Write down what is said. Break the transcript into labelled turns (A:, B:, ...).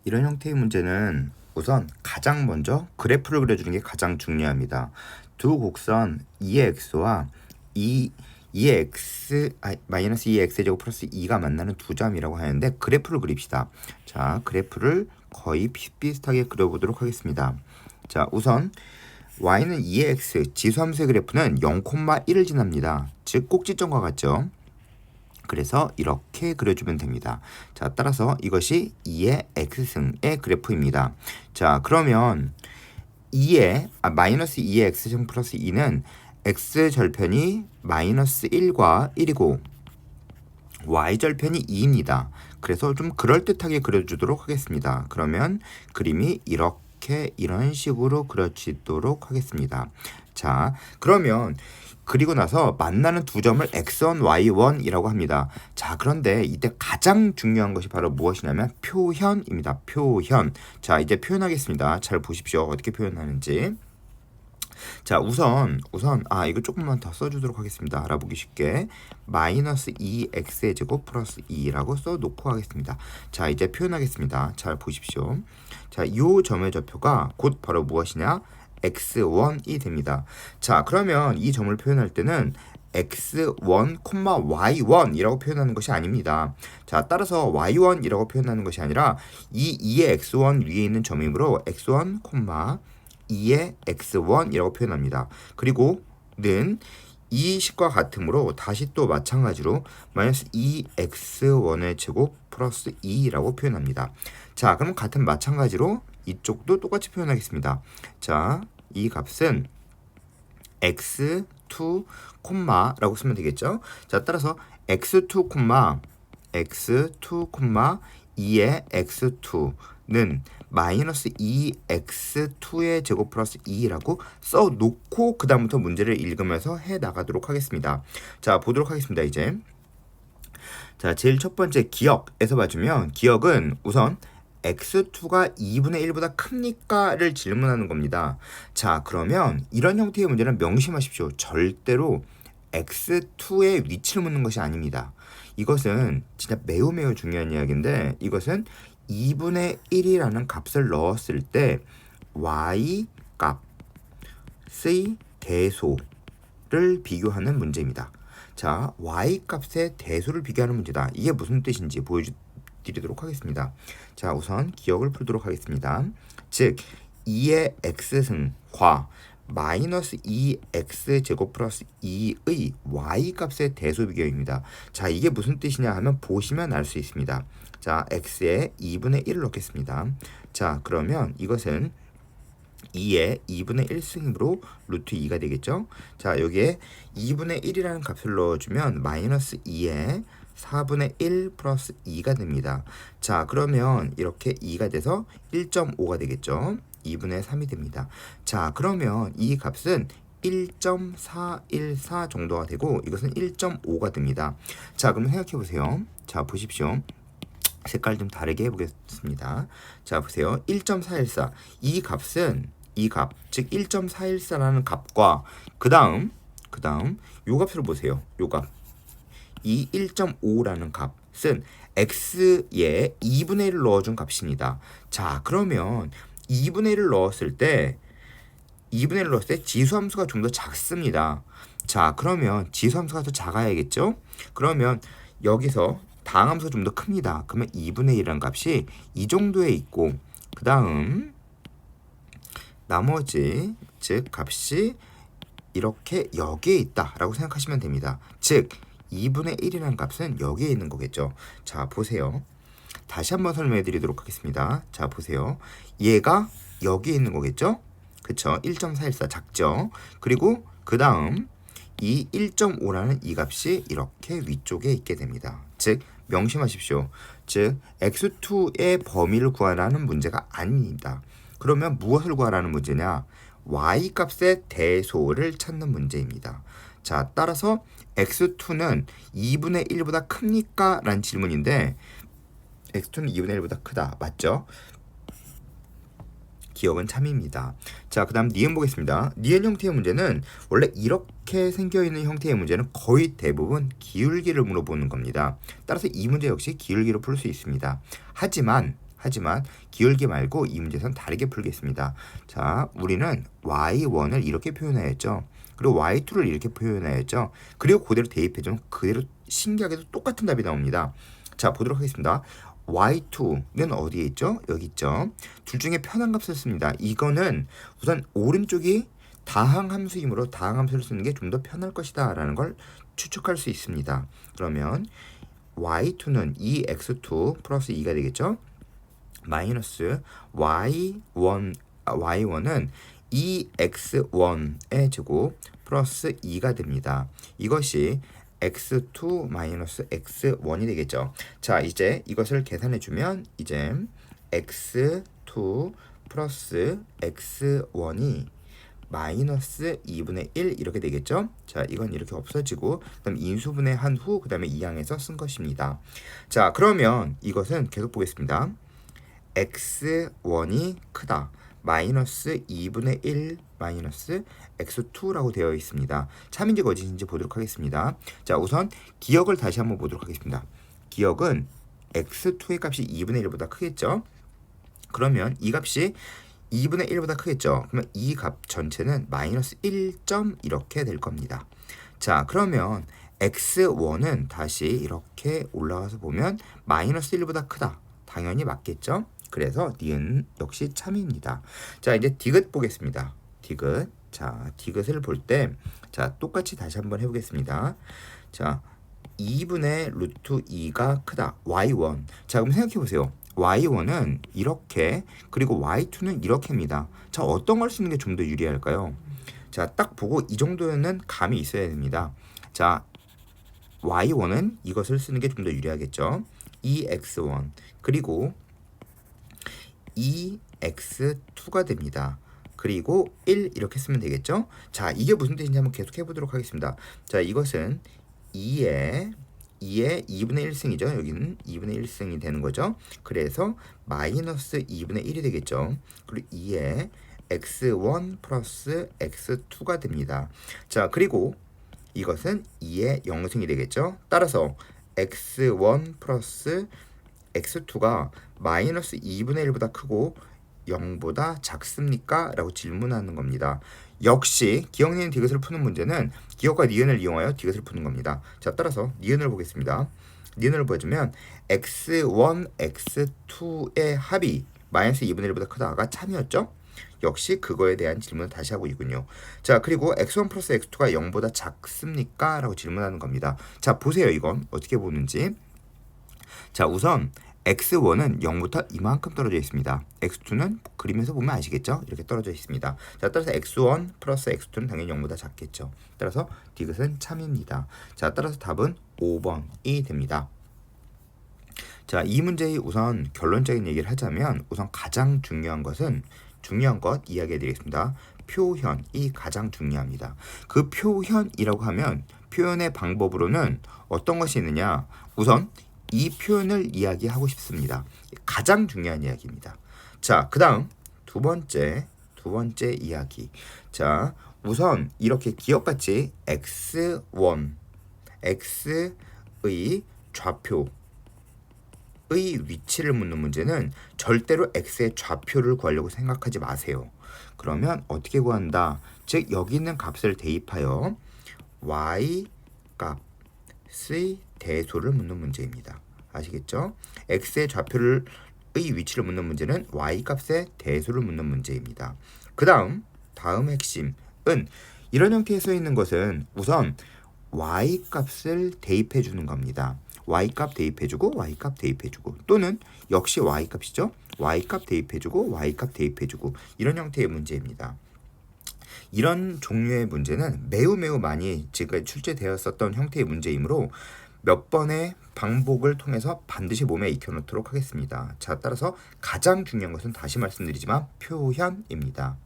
A: 이런 형태의 문제는 우선 가장 먼저 그래프를 그려주는 게 가장 중요합니다. 두 곡선 2의 x와 2의 x 마이너스 2의 x제곱 플러스 2가 만나는 두 점이라고 하는데 그래프를 그립시다. 자, 그래프를 거의 비슷비슷하게 그려보도록 하겠습니다. 자, 우선 y는 2의 x 지수함수의 그래프는 0,1을 지납니다. 즉 꼭지점과 같죠. 그래서 이렇게 그려주면 됩니다. 자, 따라서 이것이 2의 x승의 그래프입니다. 자, 그러면 마이너스 2의 x승 플러스 2는 x절편이 마이너스 1과 1이고 y절편이 2입니다. 그래서 좀 그럴듯하게 그려주도록 하겠습니다. 그러면 그림이 이런 식으로 그려지도록 하겠습니다. 자, 그러면 그리고 나서 만나는 두 점을 x1, y1이라고 합니다. 자, 그런데 이때 가장 중요한 것이 바로 무엇이냐면 표현입니다. 표현. 자, 이제 표현하겠습니다. 잘 보십시오. 어떻게 표현하는지. 자, 우선 이거 조금만 더 써주도록 하겠습니다. 알아보기 쉽게 마이너스 2x의 제곱 플러스 2라고 써놓고 하겠습니다. 자, 이제 표현하겠습니다. 잘 보십시오. 자, 이 점의 좌표가 곧 바로 무엇이냐? x1이 됩니다. 자, 그러면 이 점을 표현할 때는 x1, y1이라고 표현하는 것이 아닙니다. 자, 따라서 y1이라고 표현하는 것이 아니라 이 2의 x1 위에 있는 점이므로 x1, 2의 x1이라고 표현합니다. 그리고 는 이 식과 같으므로 다시 또 마찬가지로 마이너스 2x1의 제곱 플러스 2라고 표현합니다. 자, 그럼 같은 마찬가지로 이쪽도 똑같이 표현하겠습니다. 자, 이 값은 x2, 라고 쓰면 되겠죠. 자, 따라서 x2, 2의 x2는 마이너스 2x2의 제곱 플러스 2라고 써놓고 그 다음부터 문제를 읽으면서 해나가도록 하겠습니다. 자, 보도록 하겠습니다. 이제 자, 제일 첫 번째 기억에서 봐주면 기억은 우선 x2가 2분의 1보다 큽니까?를 질문하는 겁니다. 자, 그러면 이런 형태의 문제는 명심하십시오. 절대로 x2의 위치를 묻는 것이 아닙니다. 이것은 진짜 매우 중요한 이야기인데 이것은 2분의 1이라는 값을 넣었을 때 y 값의 대소를 비교하는 문제입니다. 자, y 값의 대소를 비교하는 문제다. 이게 무슨 뜻인지 보여드리도록 하겠습니다. 자, 우선 기억을 풀도록 하겠습니다. 즉 2의 x승과 마이너스 2x 제곱 플러스 2의 y 값의 대소 비교입니다. 자, 이게 무슨 뜻이냐 하면 보시면 알 수 있습니다. 자, x에 2분의 1을 넣겠습니다. 자, 그러면 이것은 2의 2분의 1승으로 루트 2가 되겠죠. 자, 여기에 2분의 1이라는 값을 넣어주면 마이너스 2에 4분의 1 플러스 2가 됩니다. 자, 그러면 이렇게 2가 돼서 1.5가 되겠죠. 2분의 3이 됩니다. 자, 그러면 이 값은 1.414 정도가 되고 이것은 1.5가 됩니다. 자, 그럼 생각해 보세요. 자, 보십시오. 색깔 좀 다르게 해보겠습니다. 자, 보세요. 1.414 이 값은 즉 1.414라는 값과 그 다음 요 값을 보세요. 요 값. 이 1.5라는 값은 x에 2분의 1을 넣어준 값입니다. 자, 그러면 2분의 1을 넣었을 때 지수함수가 좀 더 작습니다. 자, 그러면 지수함수가 더 작아야겠죠? 그러면 여기서 다항함수가 좀 더 큽니다. 그러면 2분의 1이라는 값이 이 정도에 있고 그 다음 나머지 즉 값이 이렇게 여기에 있다라고 생각하시면 됩니다. 즉 2분의 1이라는 값은 여기에 있는 거겠죠. 자, 보세요. 다시 한번 설명해 드리도록 하겠습니다. 자, 보세요. 얘가 여기에 있는 거겠죠? 그쵸? 1.414 작죠? 그리고 그 다음 이 1.5라는 이 값이 이렇게 위쪽에 있게 됩니다. 즉 명심하십시오. 즉 x2의 범위를 구하라는 문제가 아닙니다. 그러면 무엇을 구하라는 문제냐? y 값의 대소를 찾는 문제입니다. 자, 따라서 x2는 2분의 1보다 큽니까? 라는 질문인데 x2는 2분의 1보다 크다. 맞죠? 기억은 참입니다. 자, 그 다음 니은 보겠습니다. 니은 형태의 문제는 원래 이렇게 생겨있는 형태의 문제는 거의 대부분 기울기를 물어보는 겁니다. 따라서 이 문제 역시 기울기로 풀 수 있습니다. 하지만 하지만 기울기 말고 이 문제에서는 다르게 풀겠습니다. 자, 우리는 y1을 이렇게 표현하였죠. 그리고 y2를 이렇게 표현하였죠. 그리고 그대로 대입해주면 그대로 신기하게도 똑같은 답이 나옵니다. 자, 보도록 하겠습니다. y2는 어디에 있죠? 여기 있죠. 둘 중에 편한 값을 씁니다. 이거는 우선 오른쪽이 다항함수이므로 다항함수를 쓰는 게 좀 더 편할 것이다 라는 걸 추측할 수 있습니다. 그러면 y2는 2x2 플러스 2가 되겠죠. 마이너스 y1은 2x1의 제곱 플러스 2가 됩니다. 이것이 x2 마이너스 x1이 되겠죠. 자, 이제 이것을 계산해 주면 이제 x2 플러스 x1이 마이너스 2분의 1 이렇게 되겠죠. 자, 이건 이렇게 없어지고 그다음 인수분해 한 후 그다음에 이 항에서 쓴 것입니다. 자, 그러면 이것은 계속 보겠습니다. x1이 크다. 마이너스 2분의 1 마이너스 x2라고 되어 있습니다. 참인지 거짓인지 보도록 하겠습니다. 자, 우선 기억을 다시 한번 보도록 하겠습니다. 기억은 x2의 값이 2분의 1보다 크겠죠. 그러면 이 값이 2분의 1보다 크겠죠. 그러면 이 값 전체는 마이너스 1점 이렇게 될 겁니다. 자, 그러면 x1은 다시 이렇게 올라와서 보면 마이너스 1보다 크다. 당연히 맞겠죠. 그래서 니은 역시 참입니다. 자, 이제 디귿 보겠습니다. 디귿. 자, 디귿을 볼 때, 자, 똑같이 다시 한번 해보겠습니다. 자, 2분의 루트 2가 크다. y1. 자, 그럼 생각해 보세요. y1은 이렇게, 그리고 y2는 이렇게입니다. 자, 어떤 걸 쓰는 게 좀 더 유리할까요? 자, 딱 보고 이 정도는 감이 있어야 됩니다. 자, y1은 이것을 쓰는 게 좀 더 유리하겠죠. 2x1 그리고 2x2가 됩니다. 그리고 1 이렇게 쓰면 되겠죠. 자, 이게 무슨 뜻인지 한번 계속 해보도록 하겠습니다. 자, 이것은 2의 2분의 1승이죠. 여기는 2분의 1승이 되는 거죠. 그래서 마이너스 2분의 1이 되겠죠. 그리고 2의 x1 플러스 x2가 됩니다. 자, 그리고 이것은 2의 0승이 되겠죠. 따라서 x1 플러스 x2가 마이너스 2분의 1보다 크고 0보다 작습니까? 라고 질문하는 겁니다. 역시 기억 니은 디귿을 푸는 문제는 기억과 니은을 이용하여 디귿을 푸는 겁니다. 자, 따라서 니은을 보겠습니다. 니은을 보여주면 x1, x2의 합이 마이너스 2분의 1보다 크다가 참이었죠? 역시 그거에 대한 질문을 다시 하고 있군요. 자, 그리고 x1 플러스 x2가 0보다 작습니까? 라고 질문하는 겁니다. 자, 보세요. 이건 어떻게 보는지. 자, 우선 x1은 0부터 이만큼 떨어져 있습니다. x2는 그림에서 보면 아시겠죠? 이렇게 떨어져 있습니다. 자, 따라서 x1 플러스 x2는 당연히 0보다 작겠죠. 따라서 디귿은 참입니다. 자, 따라서 답은 5번이 됩니다. 자, 이 문제의 우선 결론적인 얘기를 하자면 우선 가장 중요한 것 이야기해 드리겠습니다. 표현이 가장 중요합니다. 그 표현이라고 하면 표현의 방법으로는 어떤 것이 있느냐? 우선 이 표현을 이야기하고 싶습니다. 가장 중요한 이야기입니다. 자, 그 다음 두 번째 이야기. 자, 우선 이렇게 기억같이 x1, x의 좌표의 위치를 묻는 문제는 절대로 x의 좌표를 구하려고 생각하지 마세요. 그러면 어떻게 구한다? 즉 여기 있는 값을 대입하여 y 값의 대소를 묻는 문제입니다. 아시겠죠? x의 좌표의 위치를 묻는 문제는 y 값의 대소를 묻는 문제입니다. 그 다음 핵심은 이런 형태에 써 있는 것은 우선 y 값을 대입해 주는 겁니다. y 값 대입해주고 y 값 대입해주고 또는 역시 y 값이죠. y 값 대입해주고 y 값 대입해주고 이런 형태의 문제입니다. 이런 종류의 문제는 매우 많이 지금 출제되었었던 형태의 문제이므로 몇 번의 반복을 통해서 반드시 몸에 익혀놓도록 하겠습니다. 자, 따라서 가장 중요한 것은 다시 말씀드리지만 표현입니다.